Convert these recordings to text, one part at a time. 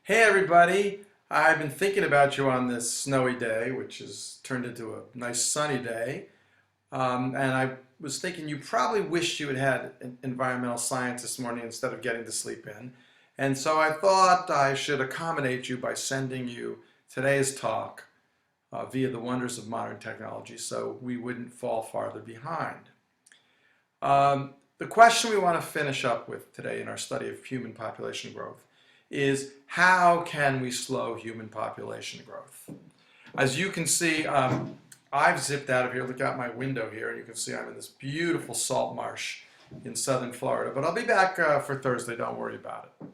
Hey everybody, I've been thinking about you on this snowy day, which has turned into a nice sunny day. And I was thinking you probably wished you had had an environmental science this morning instead of getting to sleep in. And so I thought I should accommodate you by sending you today's talk via the wonders of modern technology so we wouldn't fall farther behind. The question we want to finish up with today in our study of human population growth is how can we slow human population growth? As you can see, I've zipped out of here. Look out my window here, and you can see I'm in this beautiful salt marsh in southern Florida. But I'll be back for Thursday. Don't worry about it.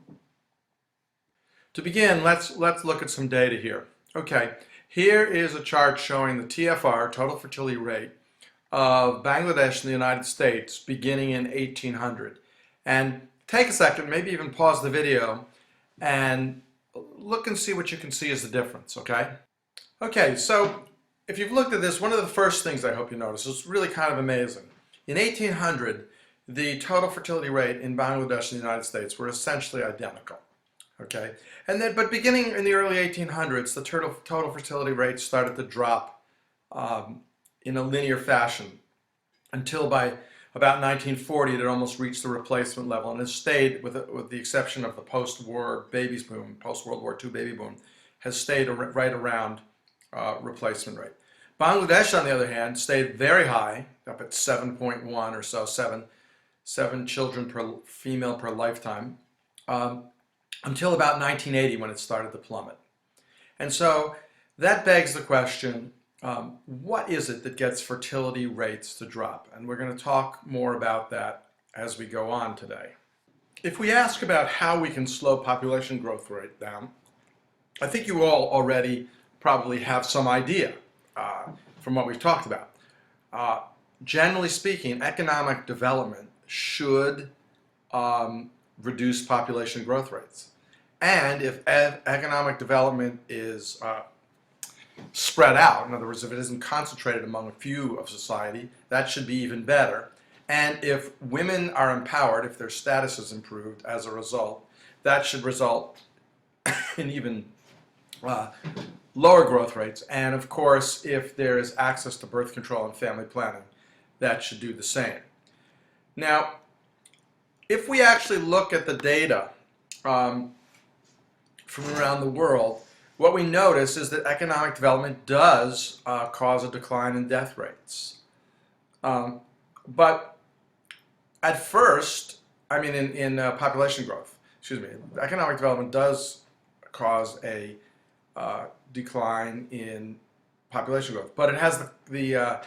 To begin, let's look at some data here. Okay, here is a chart showing the TFR, total fertility rate, of Bangladesh and the United States beginning in 1800. And take a second, maybe even pause the video, and look and see what you can see as the difference, okay? Okay, so if you've looked at this, one of the first things I hope you notice is really kind of amazing. In 1800, the total fertility rate in Bangladesh and the United States were essentially identical, okay? But beginning in the early 1800s, the total fertility rate started to drop in a linear fashion until by about 1940 it had almost reached the replacement level and has stayed, with the exception of the post-war babies boom, post-World War II baby boom, has stayed right around replacement rate. Bangladesh, on the other hand, stayed very high, up at 7.1 or so, seven children per female per lifetime, until about 1980 when it started to plummet. And so that begs the question, what is it that gets fertility rates to drop? And we're going to talk more about that as we go on today. If we ask about how we can slow population growth rate down, I think you all already probably have some idea from what we've talked about. Generally speaking, economic development should reduce population growth rates. And if economic development is spread out, in other words, if it isn't concentrated among a few of society, that should be even better. And if women are empowered, if their status is improved as a result, that should result in even lower growth rates. And of course, if there is access to birth control and family planning, that should do the same. Now, if we actually look at the data from around the world, what we notice is that economic development does cause a decline in death rates. But at first, I mean in population growth, excuse me, economic development does cause a decline in population growth, but it has the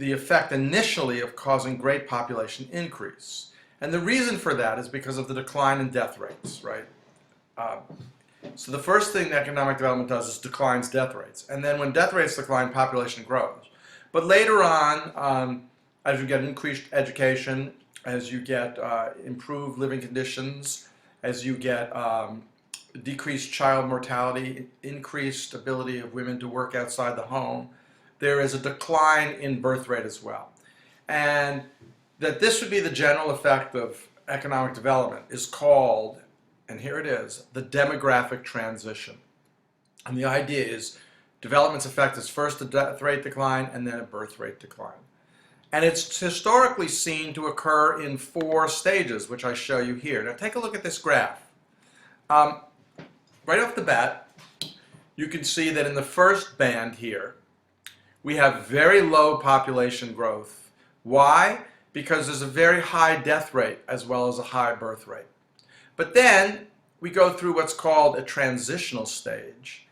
effect initially of causing great population increase. And the reason for that is because of the decline in death rates, right? So the first thing that economic development does is declines death rates. And then when death rates decline, population grows. But later on, as you get increased education, as you get improved living conditions, as you get decreased child mortality, increased ability of women to work outside the home, there is a decline in birth rate as well. And that this would be the general effect of economic development is called, and here it is, the demographic transition. And the idea is development's effect is first a death rate decline and then a birth rate decline. And it's historically seen to occur in 4 stages, which I show you here. Now take a look at this graph. Right off the bat, you can see that in the first band here, we have very low population growth. Why? Because there's a very high death rate as well as a high birth rate. But then we go through what's called a transitional stage,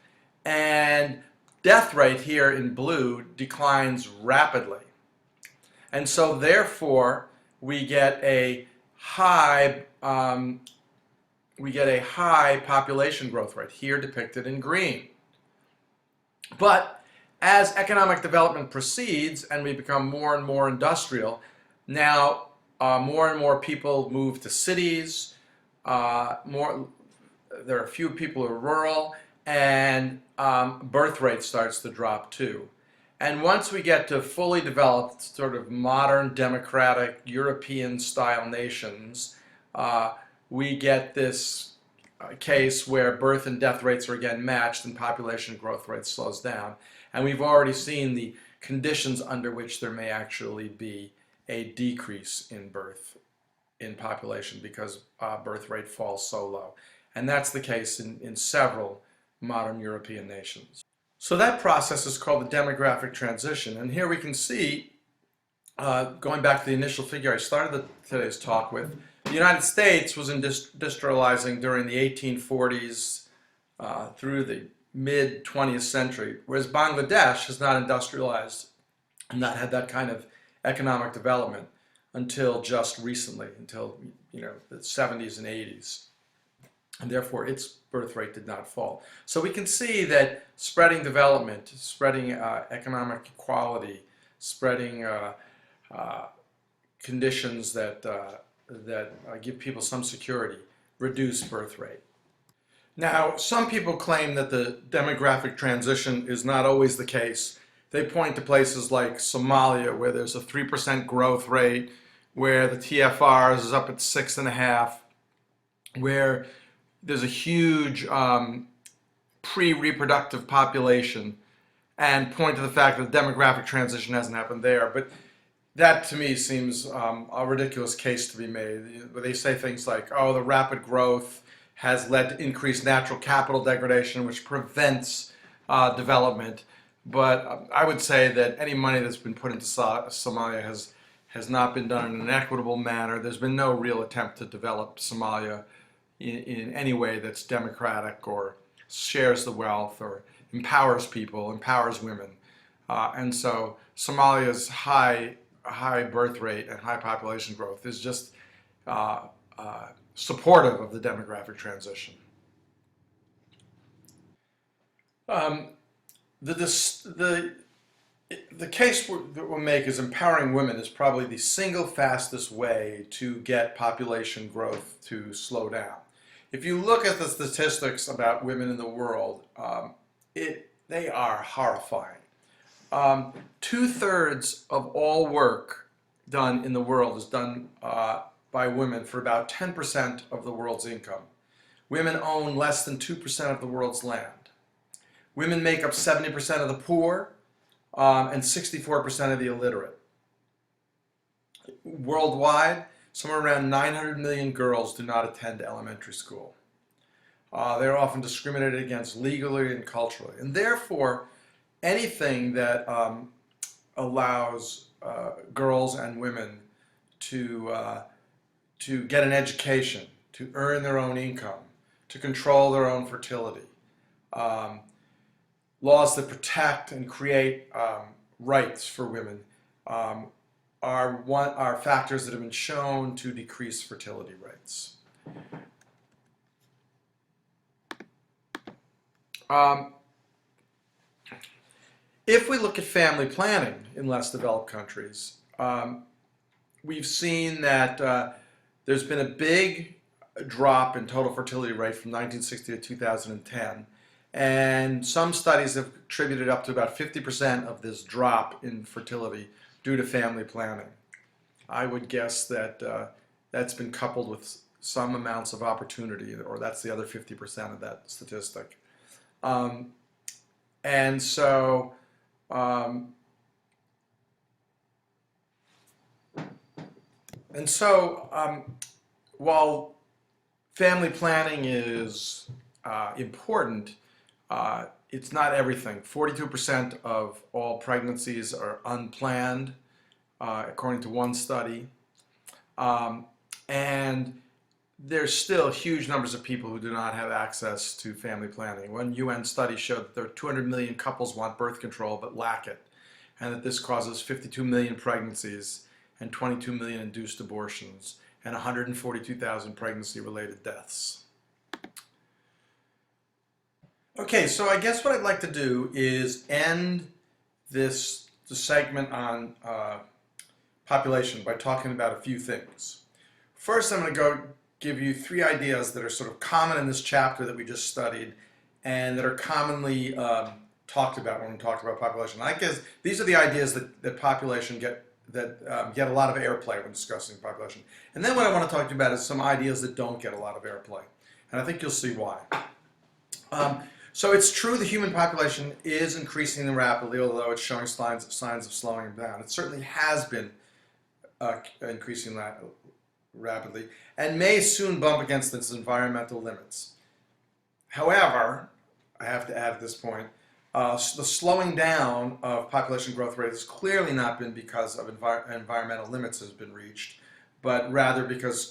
and death rate here in blue declines rapidly. And so therefore we get a high population growth rate, here depicted in green. But as economic development proceeds and we become more and more industrial, now more and more people move to cities, there are few people who are rural, and birth rate starts to drop too. And once we get to fully developed, sort of modern, democratic, European-style nations, we get this case where birth and death rates are again matched and population growth rate slows down. And we've already seen the conditions under which there may actually be a decrease in birth in population because birth rate falls so low. And that's the case in several modern European nations. So that process is called the demographic transition. And here we can see, going back to the initial figure I started today's talk with, the United States was industrializing during the 1840s through the mid-20th century, whereas Bangladesh has not industrialized and not had that kind of economic development until just recently, until the 70s and 80s. And therefore its birth rate did not fall. So we can see that spreading development, spreading economic equality, spreading conditions that give people some security, reduce birth rate. Now, some people claim that the demographic transition is not always the case. They point to places like Somalia, where there's a 3% growth rate, where the TFR is up at 6.5, where there's a huge pre-reproductive population, and point to the fact that the demographic transition hasn't happened there. But that to me seems a ridiculous case to be made. They say things like, oh, the rapid growth has led to increased natural capital degradation, which prevents development. But I would say that any money that's been put into Somalia has not been done in an equitable manner. There's been no real attempt to develop Somalia in any way that's democratic or shares the wealth or empowers people, empowers women. And so Somalia's high birth rate and high population growth is just supportive of the demographic transition. The case that we'll make is empowering women is probably the single fastest way to get population growth to slow down. If you look at the statistics about women in the world, they are horrifying. 2/3 of all work done in the world is done by women for about 10% of the world's income. Women own less than 2% of the world's land. Women make up 70% of the poor and 64% of the illiterate. Worldwide, somewhere around 900 million girls do not attend elementary school. They're often discriminated against legally and culturally. And therefore, anything that allows girls and women to get an education, to earn their own income, to control their own fertility, laws that protect and create rights for women are factors that have been shown to decrease fertility rates. If we look at family planning in less developed countries, we've seen that there's been a big drop in total fertility rate from 1960 to 2010. And some studies have attributed up to about 50% of this drop in fertility due to family planning. I would guess that that's been coupled with some amounts of opportunity, or that's the other 50% of that statistic. And so while family planning is important, it's not everything. 42% of all pregnancies are unplanned, according to one study. And there's still huge numbers of people who do not have access to family planning. One UN study showed that there are 200 million couples want birth control but lack it, and that this causes 52 million pregnancies and 22 million induced abortions and 142,000 pregnancy-related deaths. Okay, so I guess what I'd like to do is end the segment on population by talking about a few things. First, I'm going to give you 3 ideas that are sort of common in this chapter that we just studied and that are commonly talked about when we talk about population. I guess these are the ideas that population get a lot of airplay when discussing population. And then what I want to talk to you about is some ideas that don't get a lot of airplay. And I think you'll see why. So it's true the human population is increasing rapidly, although it's showing signs of slowing down. It certainly has been increasing rapidly and may soon bump against its environmental limits. However, I have to add at this point, the slowing down of population growth rate has clearly not been because of environmental limits has been reached, but rather because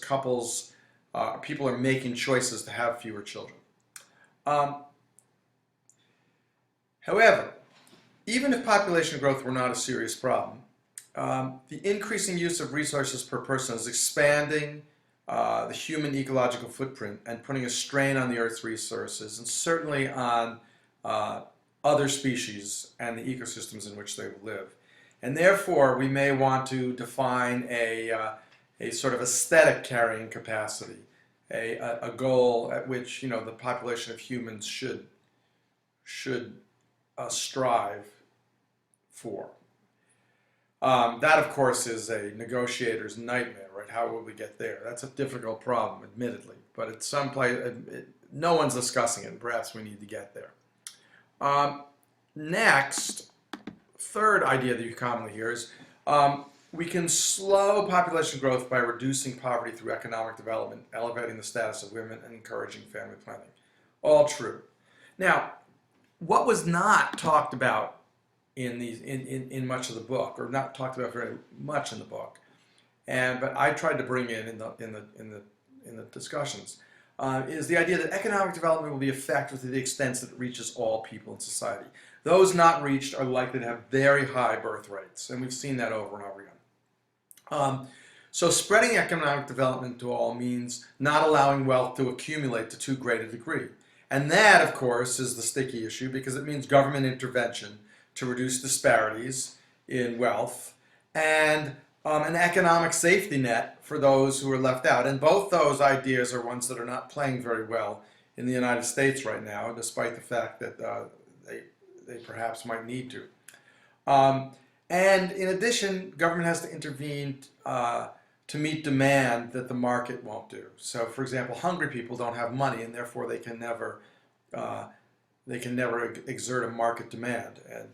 people are making choices to have fewer children. However, even if population growth were not a serious problem, the increasing use of resources per person is expanding the human ecological footprint and putting a strain on the Earth's resources and certainly on other species and the ecosystems in which they live. And therefore, we may want to define a sort of aesthetic carrying capacity, a goal at which the population of humans should strive for. That, of course, is a negotiator's nightmare, right? How will we get there? That's a difficult problem, admittedly, but at some place, no one's discussing it, and perhaps we need to get there. Next, third idea that you commonly hear is we can slow population growth by reducing poverty through economic development, elevating the status of women, and encouraging family planning. All true. Now, what was not talked about in much of the book, or not talked about very much in the book, but I tried to bring in the discussions, is the idea that economic development will be effective to the extent that it reaches all people in society. Those not reached are likely to have very high birth rates, and we've seen that over and over again. So spreading economic development to all means not allowing wealth to accumulate to too great a degree. And that, of course, is the sticky issue because it means government intervention to reduce disparities in wealth and an economic safety net for those who are left out. And both those ideas are ones that are not playing very well in the United States right now, despite the fact that they perhaps might need to. And in addition, government has to intervene to meet demand that the market won't do. So, for example, hungry people don't have money, and therefore they can never exert a market demand, and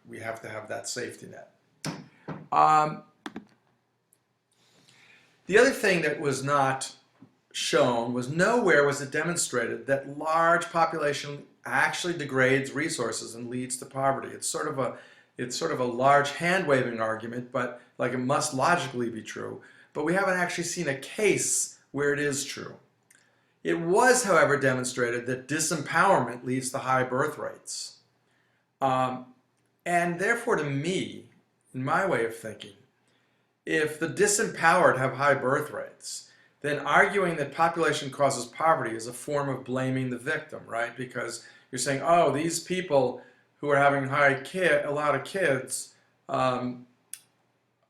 we have to have that safety net. The other thing that was not shown was nowhere was it demonstrated that large population actually degrades resources and leads to poverty. It's sort of a large hand-waving argument, but like it must logically be true. But we haven't actually seen a case where it is true. It was, however, demonstrated that disempowerment leads to high birth rates. And therefore, to me, in my way of thinking, if the disempowered have high birth rates, then arguing that population causes poverty is a form of blaming the victim, right? Because you're saying, oh, these people who are having a lot of kids who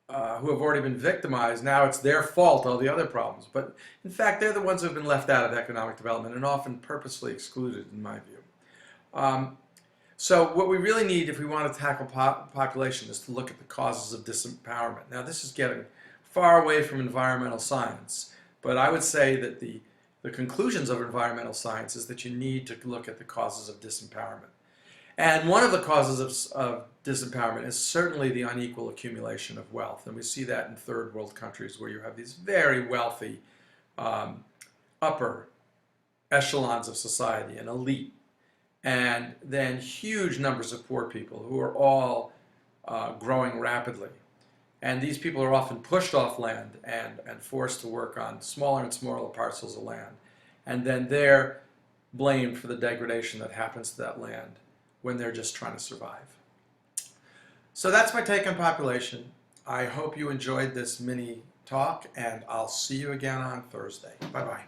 have already been victimized, now it's their fault, all the other problems. But in fact, they're the ones who have been left out of economic development and often purposely excluded, in my view. So what we really need if we want to tackle population is to look at the causes of disempowerment. Now, this is getting far away from environmental science, but I would say that the conclusions of environmental science is that you need to look at the causes of disempowerment. And one of the causes of disempowerment is certainly the unequal accumulation of wealth. And we see that in third world countries where you have these very wealthy upper echelons of society, an elite, and then huge numbers of poor people who are all growing rapidly. And these people are often pushed off land and forced to work on smaller and smaller parcels of land. And then they're blamed for the degradation that happens to that land when they're just trying to survive. So that's my take on population. I hope you enjoyed this mini talk, and I'll see you again on Thursday. Bye-bye.